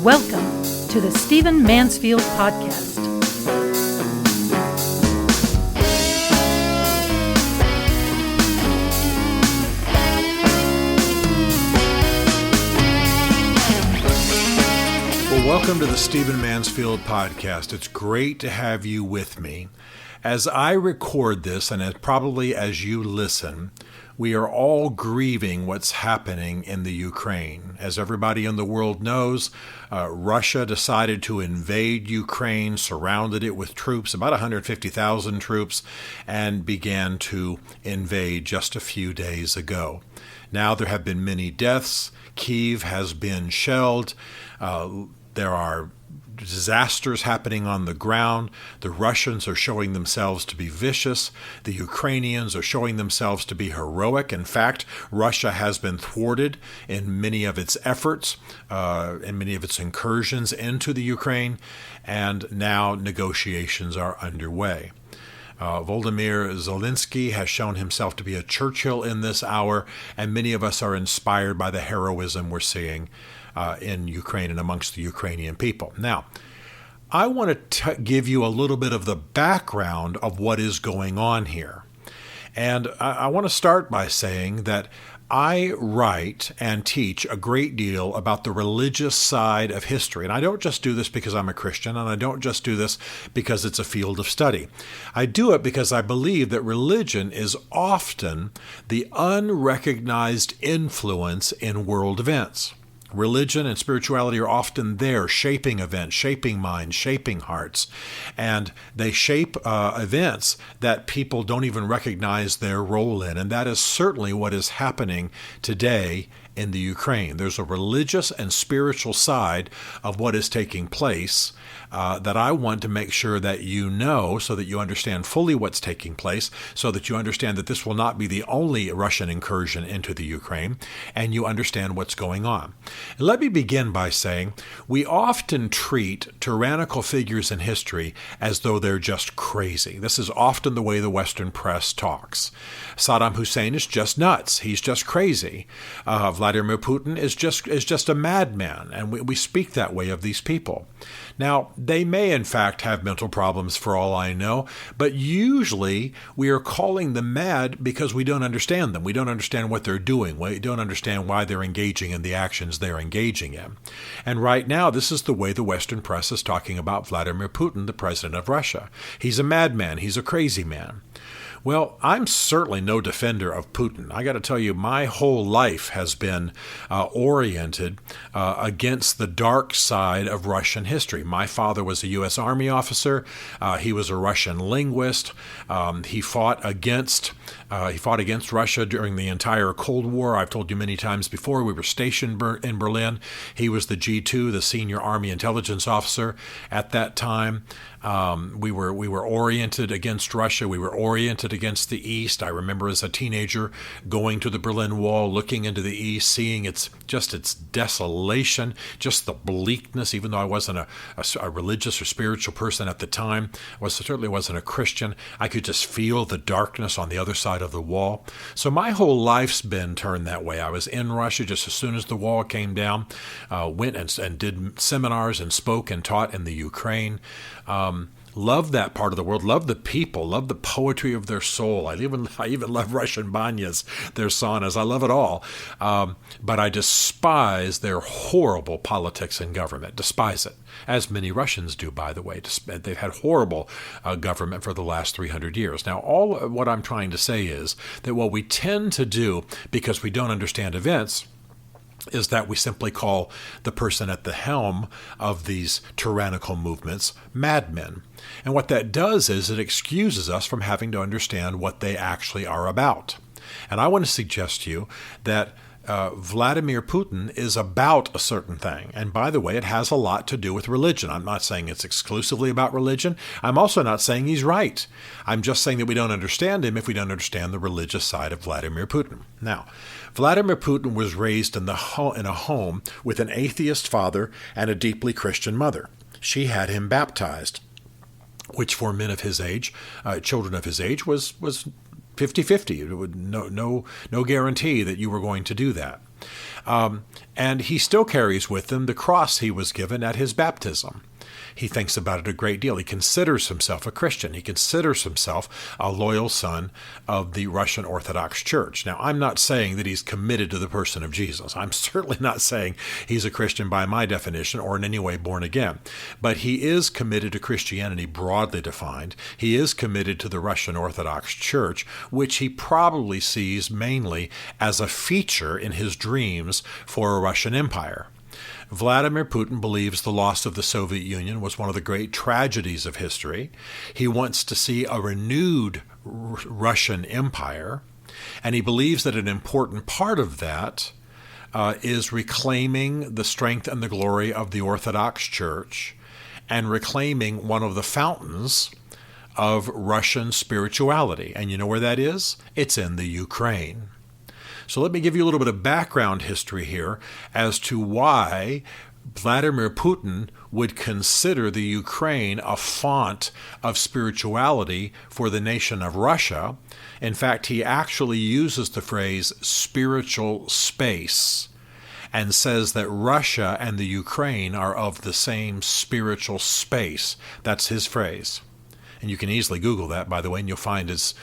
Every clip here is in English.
Welcome to the Stephen Mansfield Podcast. Well, welcome to the Stephen Mansfield Podcast. It's great to have you with me. As I record this, and probably as you listen, we are all grieving what's happening in the Ukraine. As everybody in the world knows, Russia decided to invade Ukraine, surrounded it with troops, about 150,000 troops, and began to invade just a few days ago. Now there have been many deaths. Kyiv has been shelled. There are disasters happening on the ground. The Russians are showing themselves to be vicious. The Ukrainians are showing themselves to be heroic. In fact, Russia has been thwarted in many of its efforts, in many of its incursions into the Ukraine, and now negotiations are underway. Vladimir Zelensky has shown himself to be a Churchill in this hour, and many of us are inspired by the heroism we're seeing in Ukraine and amongst the Ukrainian people. Now, I want to give you a little bit of the background of what is going on here. And I want to start by saying that I write and teach a great deal about the religious side of history. And I don't just do this because I'm a Christian, and I don't just do this because it's a field of study. I do it because I believe that religion is often the unrecognized influence in world events. Religion and spirituality are often there, shaping events, shaping minds, shaping hearts. And they shape events that people don't even recognize their role in. And that is certainly what is happening today in the Ukraine. There's a religious and spiritual side of what is taking place that I want to make sure that you know, so that you understand fully what's taking place, so that you understand that this will not be the only Russian incursion into the Ukraine, and you understand what's going on. And let me begin by saying we often treat tyrannical figures in history as though they're just crazy. This is often the way the Western press talks. Saddam Hussein is just nuts. He's just crazy. Vladimir Putin is just a madman, and we speak that way of these people. Now, they may in fact have mental problems for all I know, but usually we are calling them mad because we don't understand them. We don't understand what they're doing. We don't understand why they're engaging in the actions they're engaging in. And right now, this is the way the Western press is talking about Vladimir Putin, the president of Russia. He's a madman. He's a crazy man. Well, I'm certainly no defender of Putin. I got to tell you, my whole life has been oriented against the dark side of Russian history. My father was a U.S. Army officer. He was a Russian linguist. He fought against Russia during the entire Cold War. I've told you many times before, we were stationed in Berlin. He was the G2, the senior Army intelligence officer at that time. We were oriented against Russia. We were oriented against the East. I remember as a teenager going to the Berlin Wall, looking into the East, seeing its desolation, just the bleakness. Even though I wasn't a religious or spiritual person at the time, certainly wasn't a Christian, I could just feel the darkness on the other side of the wall. So my whole life's been turned that way. I was in Russia just as soon as the wall came down, went and did seminars and spoke and taught in the Ukraine. Love that part of the world, love the people, love the poetry of their soul. I even love Russian banyas, their saunas. I love it all. But I despise their horrible politics and government, despise it, as many Russians do, by the way. They've had horrible government for the last 300 years. Now, all of what I'm trying to say is that what we tend to do, because we don't understand events, is that we simply call the person at the helm of these tyrannical movements madmen. And what that does is it excuses us from having to understand what they actually are about. And I want to suggest to you that Vladimir Putin is about a certain thing. And by the way, it has a lot to do with religion. I'm not saying it's exclusively about religion. I'm also not saying he's right. I'm just saying that we don't understand him if we don't understand the religious side of Vladimir Putin. Now, Vladimir Putin was raised in a home with an atheist father and a deeply Christian mother. She had him baptized, which for men of his age, children of his age, was 50-50. No guarantee that you were going to do that. And he still carries with him the cross he was given at his baptism. He thinks about it a great deal. He considers himself a Christian. He considers himself a loyal son of the Russian Orthodox Church. Now, I'm not saying that he's committed to the person of Jesus. I'm certainly not saying he's a Christian by my definition or in any way born again. But he is committed to Christianity broadly defined. He is committed to the Russian Orthodox Church, which he probably sees mainly as a feature in his dreams for a Russian empire. Vladimir Putin believes the loss of the Soviet Union was one of the great tragedies of history. He wants to see a renewed Russian empire, and he believes that an important part of that is reclaiming the strength and the glory of the Orthodox Church and reclaiming one of the fountains of Russian spirituality. And you know where that is? It's in the Ukraine. So let me give you a little bit of background history here as to why Vladimir Putin would consider the Ukraine a font of spirituality for the nation of Russia. In fact, he actually uses the phrase spiritual space and says that Russia and the Ukraine are of the same spiritual space. That's his phrase. And you can easily Google that, by the way, and you'll find it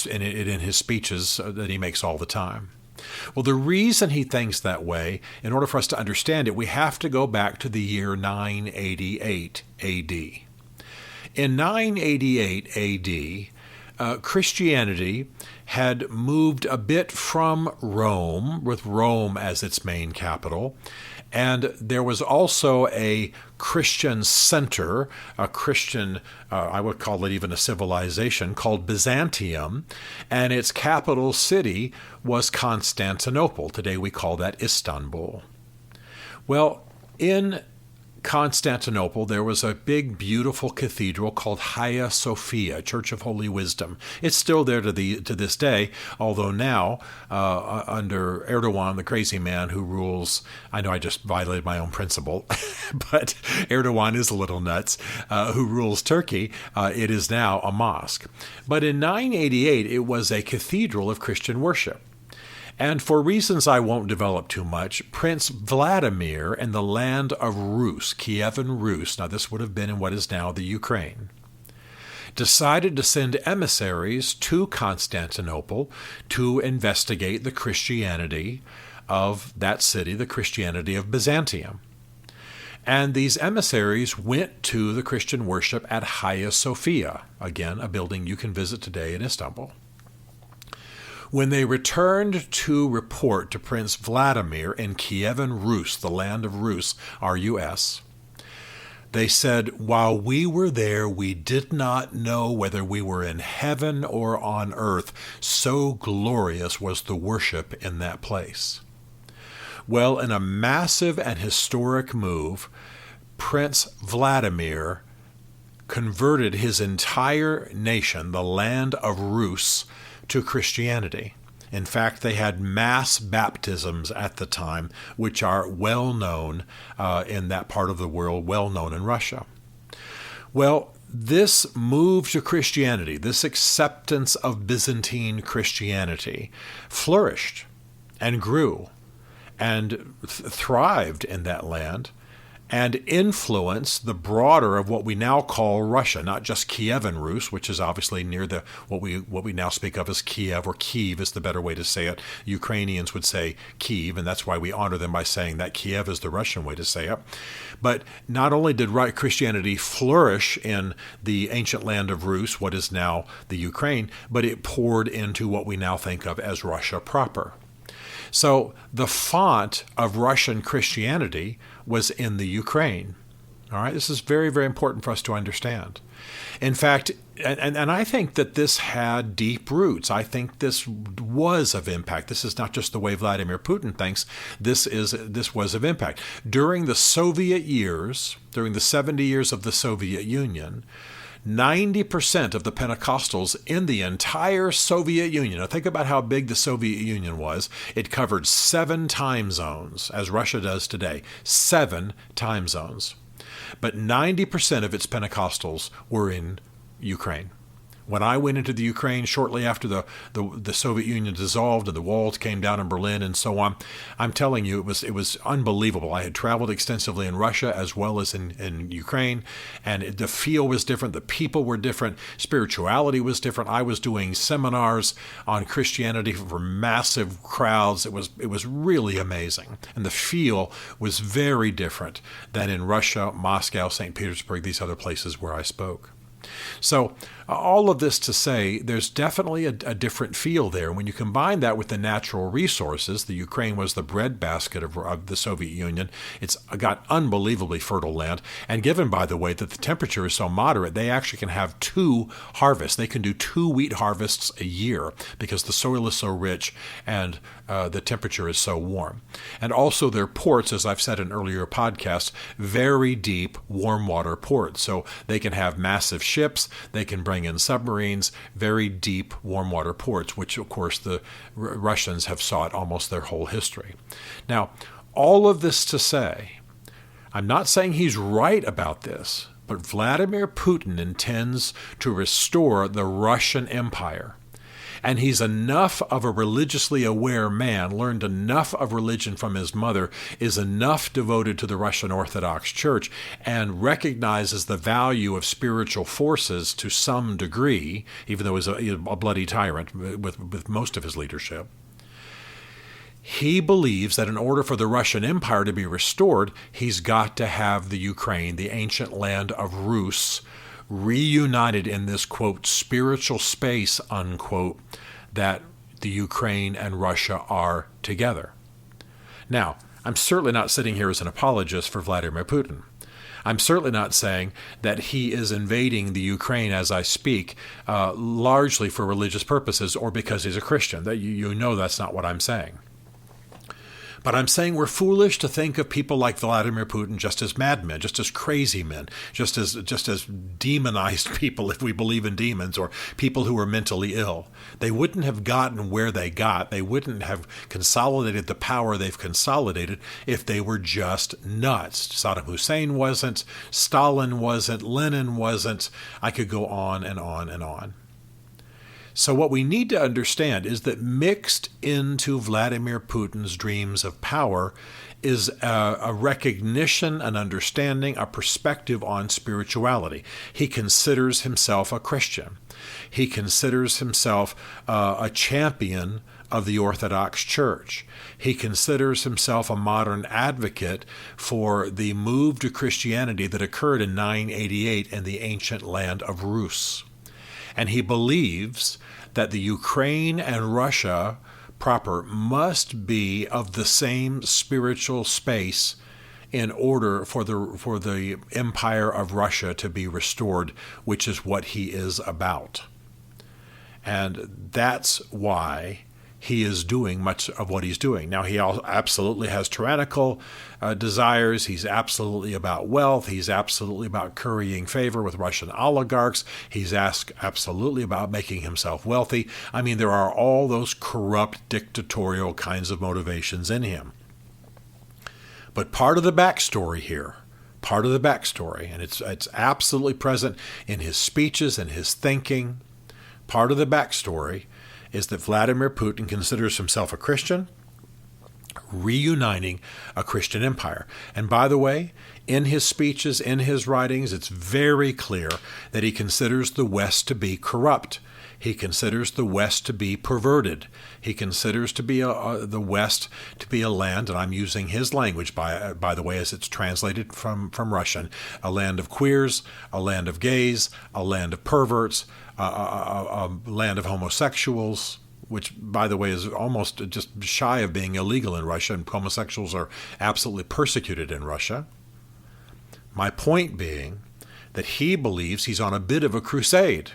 in his speeches that he makes all the time. Well, the reason he thinks that way, in order for us to understand it, we have to go back to the year 988 A.D. In 988 A.D., Christianity had moved a bit from Rome, with Rome as its main capital, and there was also a Christian center, a Christian, I would call it even a civilization, called Byzantium, and its capital city was Constantinople. Today we call that Istanbul. Well, in Constantinople, there was a big, beautiful cathedral called Hagia Sophia, Church of Holy Wisdom. It's still there to this day, although now, under Erdogan, the crazy man who rules, I know I just violated my own principle, but Erdogan is a little nuts, who rules Turkey, it is now a mosque. But in 988, it was a cathedral of Christian worship. And for reasons I won't develop too much, Prince Vladimir in the land of Rus, Kievan Rus, now this would have been in what is now the Ukraine, decided to send emissaries to Constantinople to investigate the Christianity of that city, the Christianity of Byzantium. And these emissaries went to the Christian worship at Hagia Sophia, again, a building you can visit today in Istanbul. When they returned to report to Prince Vladimir in Kievan Rus, the land of Rus, R-U-S, they said, while we were there, we did not know whether we were in heaven or on earth. So glorious was the worship in that place. Well, in a massive and historic move, Prince Vladimir converted his entire nation, the land of Rus, to Christianity. In fact, they had mass baptisms at the time, which are well known in that part of the world, well known in Russia. Well, this move to Christianity, this acceptance of Byzantine Christianity, flourished and grew and thrived in that land, and influence the broader of what we now call Russia, not just Kievan Rus, which is obviously near the what we now speak of as Kiev, or Kyiv is the better way to say it. Ukrainians would say Kyiv, and that's why we honor them by saying that Kiev is the Russian way to say it. But not only did Christianity flourish in the ancient land of Rus, what is now the Ukraine, but it poured into what we now think of as Russia proper. So the font of Russian Christianity was in the Ukraine. All right, this is very, very important for us to understand. In fact, and I think that this had deep roots. I think this was of impact. This is not just the way Vladimir Putin thinks. This was of impact. During the Soviet years, during the 70 years of the Soviet Union, 90% of the Pentecostals in the entire Soviet Union, now think about how big the Soviet Union was. It covered 7 time zones, as Russia does today, 7 time zones. But 90% of its Pentecostals were in Ukraine, When I went into the Ukraine shortly after the Soviet Union dissolved and the walls came down in Berlin and so on, I'm telling you, it was unbelievable. I had traveled extensively in Russia as well as in Ukraine, and the feel was different. The people were different. Spirituality was different. I was doing seminars on Christianity for massive crowds. It was really amazing, and the feel was very different than in Russia, Moscow, St. Petersburg, these other places where I spoke. So all of this to say, there's definitely a different feel there. When you combine that with the natural resources, the Ukraine was the breadbasket of the Soviet Union. It's got unbelievably fertile land. And given, by the way, that the temperature is so moderate, they actually can have 2 harvests. They can do 2 wheat harvests a year because the soil is so rich and the temperature is so warm. And also their ports, as I've said in earlier podcasts, very deep, warm water ports. So they can have massive ships, they can bring in submarines, very deep, warm water ports, which of course the Russians have sought almost their whole history. Now, all of this to say, I'm not saying he's right about this, but Vladimir Putin intends to restore the Russian Empire. And he's enough of a religiously aware man, learned enough of religion from his mother, is enough devoted to the Russian Orthodox Church, and recognizes the value of spiritual forces to some degree, even though he's a bloody tyrant with most of his leadership. He believes that in order for the Russian Empire to be restored, he's got to have the Ukraine, the ancient land of Rus, reunited in this, quote, spiritual space, unquote, that the Ukraine and Russia are together. Now, I'm certainly not sitting here as an apologist for Vladimir Putin. I'm certainly not saying that he is invading the Ukraine as I speak, largely for religious purposes or because he's a Christian. That you know that's not what I'm saying. But I'm saying we're foolish to think of people like Vladimir Putin just as madmen, just as crazy men, just as demonized people, if we believe in demons, or people who are mentally ill. They wouldn't have gotten where they got. They wouldn't have consolidated the power they've consolidated if they were just nuts. Saddam Hussein wasn't, Stalin wasn't, Lenin wasn't. I could go on and on and on. So what we need to understand is that mixed into Vladimir Putin's dreams of power is a recognition, an understanding, a perspective on spirituality. He considers himself a Christian. He considers himself a champion of the Orthodox Church. He considers himself a modern advocate for the move to Christianity that occurred in 988 in the ancient land of Rus. And he believes that the Ukraine and Russia proper must be of the same spiritual space in order for the empire of Russia to be restored, which is what he is about. And that's why he is doing much of what he's doing. Now, he absolutely has tyrannical desires. He's absolutely about wealth. He's absolutely about currying favor with Russian oligarchs. He's absolutely about making himself wealthy. I mean, there are all those corrupt, dictatorial kinds of motivations in him. But part of the backstory here, and it's absolutely present in his speeches and his thinking, part of the backstory is that Vladimir Putin considers himself a Christian, reuniting a Christian empire. And by the way, in his speeches, in his writings, it's very clear that he considers the West to be corrupt. He considers the West to be perverted. He considers to be the West to be a land, and I'm using his language, by the way, as it's translated from Russian, a land of queers, a land of gays, a land of perverts, a land of homosexuals, which, by the way, is almost just shy of being illegal in Russia, and homosexuals are absolutely persecuted in Russia. My point being that he believes he's on a bit of a crusade.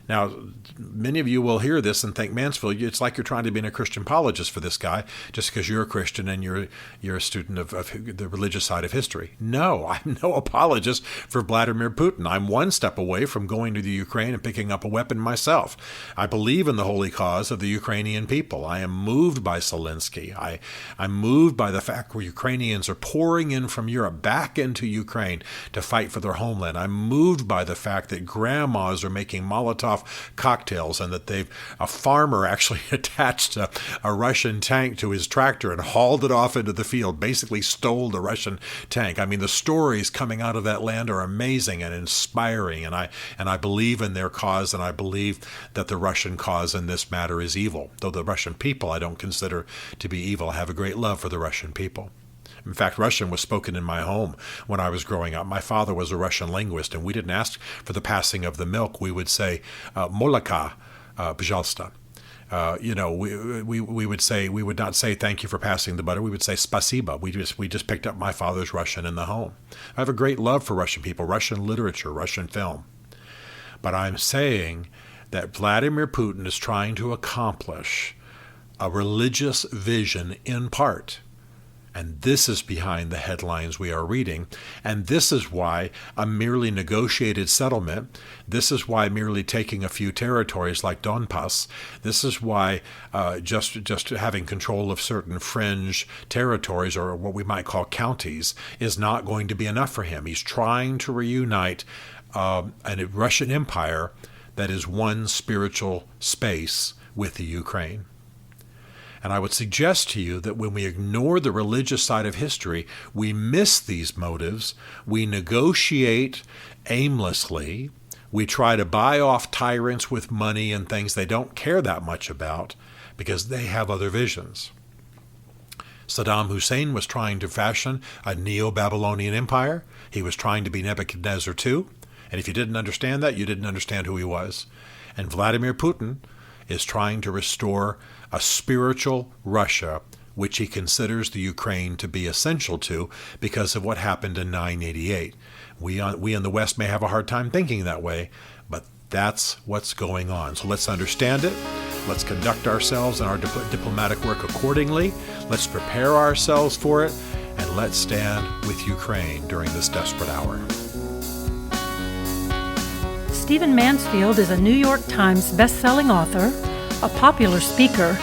Now, many of you will hear this and think, Mansfield, it's like you're trying to be a Christian apologist for this guy just because you're a Christian and you're a student of the religious side of history. No, I'm no apologist for Vladimir Putin. I'm one step away from going to the Ukraine and picking up a weapon myself. I believe in the holy cause of the Ukrainian people. I am moved by Zelensky. I'm moved by the fact where Ukrainians are pouring in from Europe back into Ukraine to fight for their homeland. I'm moved by the fact that grandmas are making Molotov off cocktails, and that a farmer actually attached a Russian tank to his tractor and hauled it off into the field, basically stole the Russian tank. I mean, the stories coming out of that land are amazing and inspiring, and I believe in their cause, and I believe that the Russian cause in this matter is evil. Though the Russian people I don't consider to be evil. I have a great love for the Russian people. In fact, Russian was spoken in my home when I was growing up. My father was a Russian linguist, and we didn't ask for the passing of the milk. We would say, "Molaka, pожалуйста." We would not say thank you for passing the butter. We would say spasiba. We just picked up my father's Russian in the home. I have a great love for Russian people, Russian literature, Russian film. But I'm saying that Vladimir Putin is trying to accomplish a religious vision in part. And this is behind the headlines we are reading. And this is why a merely negotiated settlement, this is why merely taking a few territories like Donbass, this is why just having control of certain fringe territories, or what we might call counties, is not going to be enough for him. He's trying to reunite a Russian empire that is one spiritual space with the Ukraine. And I would suggest to you that when we ignore the religious side of history, we miss these motives, we negotiate aimlessly, we try to buy off tyrants with money and things they don't care that much about because they have other visions. Saddam Hussein was trying to fashion a Neo-Babylonian empire. He was trying to be Nebuchadnezzar too. And if you didn't understand that, you didn't understand who he was. And Vladimir Putin is trying to restore a spiritual Russia, which he considers the Ukraine to be essential to because of what happened in 988. We in the West may have a hard time thinking that way, but that's what's going on. So let's understand it. Let's conduct ourselves and our diplomatic work accordingly. Let's prepare ourselves for it, and let's stand with Ukraine during this desperate hour. Stephen Mansfield is a New York Times best-selling author, a popular speaker,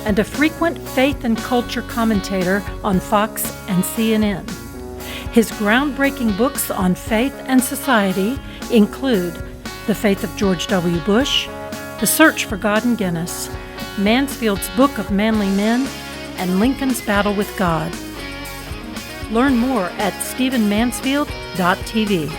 and a frequent faith and culture commentator on Fox and CNN. His groundbreaking books on faith and society include The Faith of George W. Bush, The Search for God in Guinness, Mansfield's Book of Manly Men, and Lincoln's Battle with God. Learn more at stephenmansfield.tv.